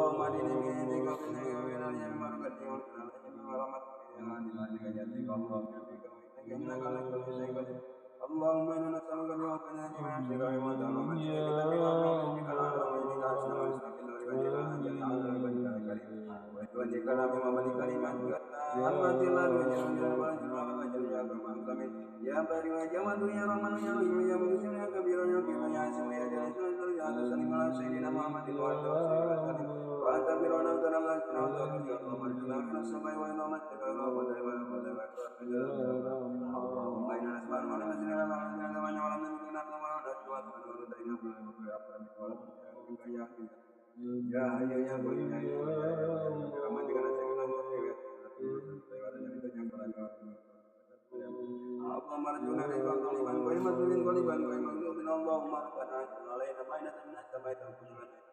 اللهم اهدني بيدك وبنا وبين اليم مرقدي وانصرنا عليهم ورحمتك انك على كل شيء قدير اللهم انا نسالك بوقتنا جميع شرائع ودعوة كتابك وباسمك الاعلى وبيدك عشنا واسمك النور وجل اجل على وجهك الكريم وجل كلام ومن كلماتك التامة لا وجل وجل وجل يا رحمن يا باري وجمال يا رحمن يا رحيم يا مغفر يا كبير يا كبير يا عزيز يا جليل يا سليم على سيدنا محمد وعلى اله وسلم وانت فرعون وترى الله سبحانه وتعالى يا الله مرجونا من السماء والى ما استوى اللهم انا نسال ولا نسال ولا نسال ولا نسال ya hayo ya boy ya rahmat dengan segala apa marjuna ridwan qaliban wa madlin qaliban wa maghdubin Allahumma rabbana alaina mainatan nasama ta'ala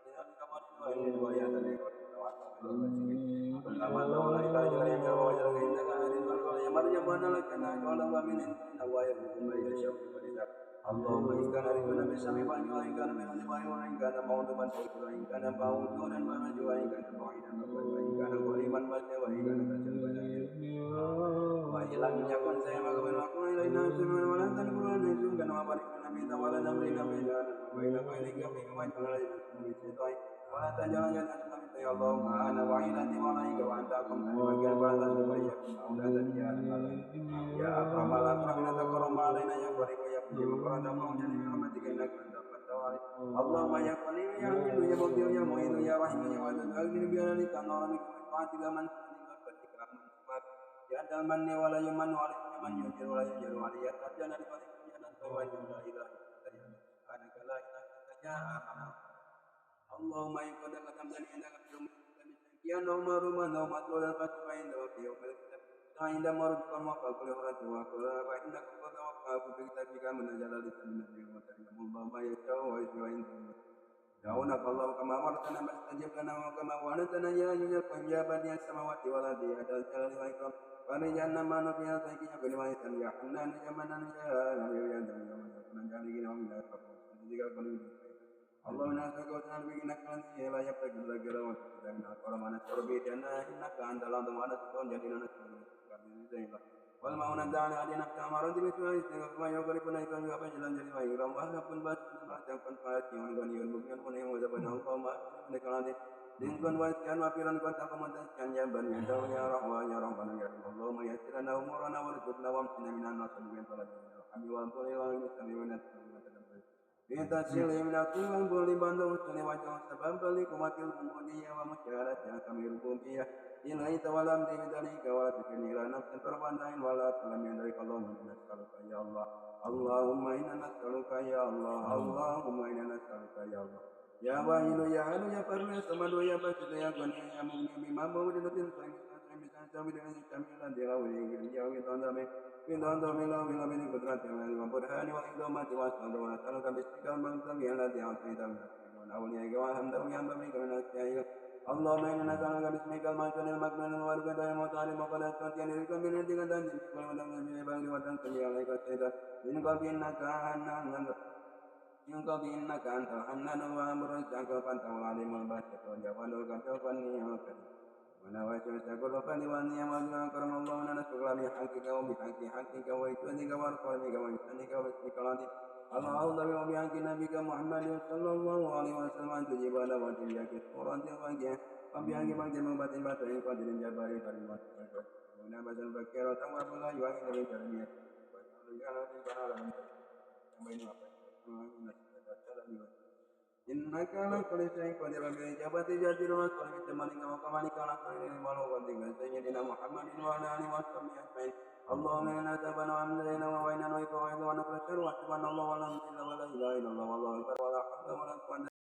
اللهم إن كان رزقنا بالسمع فأنت وإن كان من الدماء وإن كان موضوعا فأنت وإن كان موجودا فأنت وإن كان بعيدا وإن كان قريبا فأنت وإن كان كسبا وإن لم يكن سيما قبل وقل إلينا سمعا ولا تنقل أن يسوك وبارك لنا في ولا نمرنا بيننا وبين غيرك فيك واجعل علينا من الشيطان ولا تجعل جنتنا من يا اللهم أنا وعيلتي وعليك وأنت أقم وكان بعد ذلك أولاد يا أكرم الأكرمين تكرم علينا يا قريب يا مجيب قرآن موجود برحمتك إنك أنت الفتوى اللهم يا قريب يا عزيز يا مغفر يا معين يا رحيم يا ودود أغفر بجلالك النور من طاعتك من صدقك من صفات يا أنت المن ولا يمن عليك من يجر ولا يجر عليك يا ترجنا لفضلك يا نصر وجه لا إله إلا أنت سبحانك لا إله إلا أنت يا أرحم اللهم إن قد قدمتني عندك في يا نوم روما نوم أطول الفتح فإن وفي يوم الكتاب عند مرضك وقع كل هرة وقل فإنك قد وقع بكتابك من جلال النبي وتعلم الله ما يشاء ويشاء عند دعونك الله كما أمرتنا فاستجب لنا وكما وعدتنا يا أيها القيوم يا بديع السماوات والأرض يا ذا الجلال والإكرام ورجعنا ما نبينا سيكي بلوائك يا حنان يا منان يا نبي يا نبي يا من جعلنا ومن أسرق اللهم نسألك وسأل بك إنك أنت لا يبتغي الذكر وتقدم القرآن ونسأل بك إنك أنت الأرض ونسأل جدنا نسأل والمعونة دعنا علينا كامرا بسم ما يقربنا إلى فجلا جلما يرام وهب بس ما تكن فاتي ونغني والمكان وني وزبنا اللهم إنك العظيم دينكم واسكن وفيرن كنت كما تسكن يا بني آدم يا رحمن يا رحمن يا رحيم اللهم يسر لنا أمورنا وارزقنا وامسنا من الناس من طلب الحمد والطول والمستمع Minta silih minatu yang boleh bantu suni wajah sebab beli kumatil kumpulnya wa masyarat yang kami rubuhnya ilai tawalam di dari kawal tikiniran nafsan terbandain wala talam yang dari kalau nas'aluka ya Allah Allahumma inna nas'aluka ya Allah Allahumma inna nas'aluka ya Allah ya wahidu ya hadu ya parna samadu ya basitu ya gani ya mungni bima bawdi nutin sambil dengan camilan dirawali jawi tandame Bintang mila mila bini kudrat yang lain memperhani wa idomati wa sallu wa sallu bismika al-manzam ya ladhi a'tayta min awliya wa hamda wa yamba bika min asyaika Allahumma inna nas'aluka bismika al-manzam al-maknan wa rukata ya muta'ali maqadat qatiyan ilika min indika tanjim wa wadam min ibadi wa tanqali alaika sayyida min qalbi innaka hannan min qalbi innaka antal hannan wa amrujaka fantal alimul basit wa jawalul katafanni ya karim ونويت أستغفر فلواني وأجمع كرم الله أن نشكر بحقك وبحق حقك وإكرامك وإكرامك وإحسانك واسمك العظيم اللهم وبحق نبيك محمد صلى الله عليه وسلم أن تجيب دعوة إياك سورة الفجر وبحق بحق مبات بطل قدر جبار كلمات ونبذ الفكر وتواب الله وإن من كلمات إنك على كل شيء قدير بالإجابة جدير وصل بجمالك وكمالك على خير المخلوقات سيدنا محمد وعلى آله وصحبه أجمعين اللهم إنا تابنا وأمزينا ووينا وإكرامنا ونقل الشر واحسبنا الله ولا إله إلا الله والله أكبر ولا حول ولا قوة